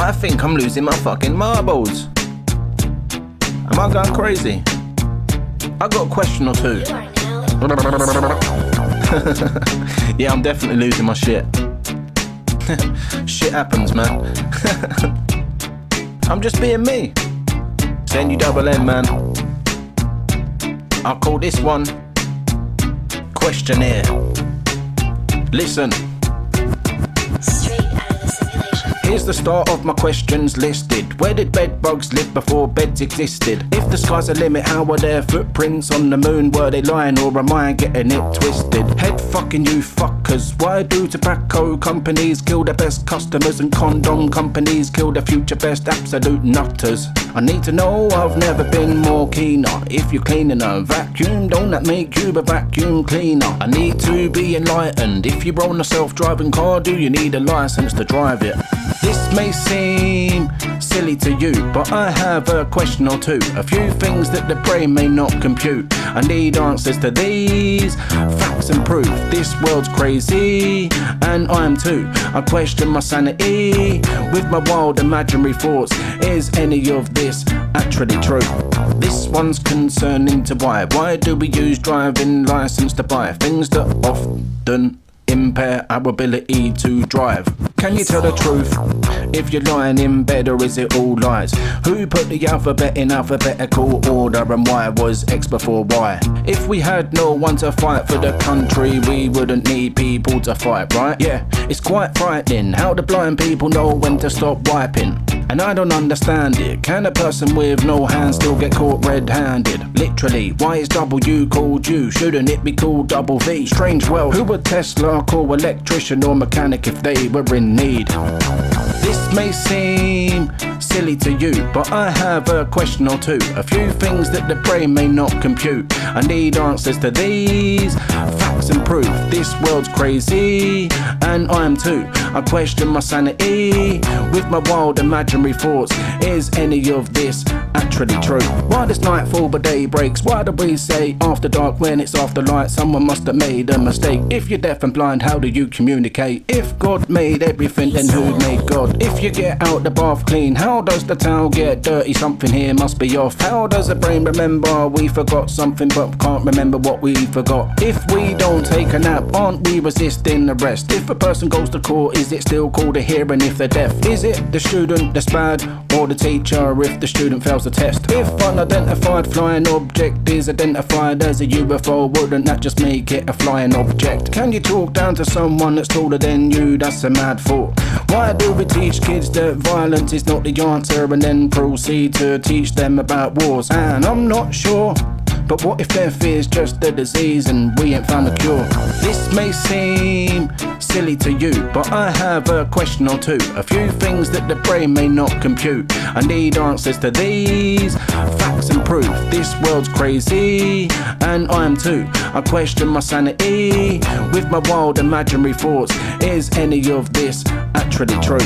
I think I'm losing my fucking marbles. Am I going crazy? I got a question or two. Yeah, I'm definitely losing my shit. Shit happens, man. I'm just being me. It's NuDoubleN, man. I'll call this one Questionnaire. Listen. Here's the start of my questions listed. Where did bedbugs live before beds existed? If the sky's the limit, how were their footprints on the moon? Were they lying or am I getting it twisted? Head fucking you fuckers. Why do tobacco companies kill their best customers and condom companies kill their future best absolute nutters? I need to know, I've never been more keener. If you're cleaning a vacuum, don't that make you a vacuum cleaner? I need to be enlightened. If you own a self-driving car, do you need a license to drive it? This may seem silly to you, but I have a question or two. A few things that the brain may not compute. I need answers to these, facts and proof. This world's crazy, and I am too. I question my sanity with my wild imaginary thoughts. Is any of this actually true? This one's concerning to why. Why do we use driving license to buy things that often impair our ability to drive? Can you tell the truth if you're lying in bed, or is it all lies? Who put the alphabet in alphabetical order, and why was X before Y? If we had no one to fight for the country, we wouldn't need people to fight, right? Yeah, it's quite frightening how the blind people know when to stop wiping. And I don't understand it. Can a person with no hands still get caught red-handed? Literally, why is W called U? Shouldn't it be called double V? Strange world. Who would Tesla call electrician or mechanic if they were in need? This may seem silly to you, but I have a question or two. A few things that the brain may not compute. I need answers to these, facts and proof. This world's crazy, and I am too. I question my sanity with my wild imaginary thoughts. Is any of this actually true? Why does night fall but day breaks? Why do we say after dark when it's after light? Someone must have made a mistake. If you're deaf and blind, how do you communicate? If God made everything, then who made God? If you get out the bath clean, how does the towel get dirty? Something here must be off. How does a brain remember we forgot something but can't remember what we forgot? If we don't take a nap, aren't we resisting arrest? If a person goes to court, is it still called a hearing if they're deaf? Is it the student that's bad, or the teacher if the student fails the test? If unidentified flying object is identified as a UFO, wouldn't that just make it a flying object? Can you talk down to someone that's taller than you? That's a mad thought. Why do we teach kids that violence is not the answer and then proceed to teach them about wars? And I'm not sure, but what if their fear's just a disease and we ain't found a cure? This may seem silly to you, but I have a question or two. A few things that the brain may not compute. I need answers to these, facts and proof. This world's crazy, and I am too. I question my sanity with my wild imaginary thoughts. Is any of this actually true?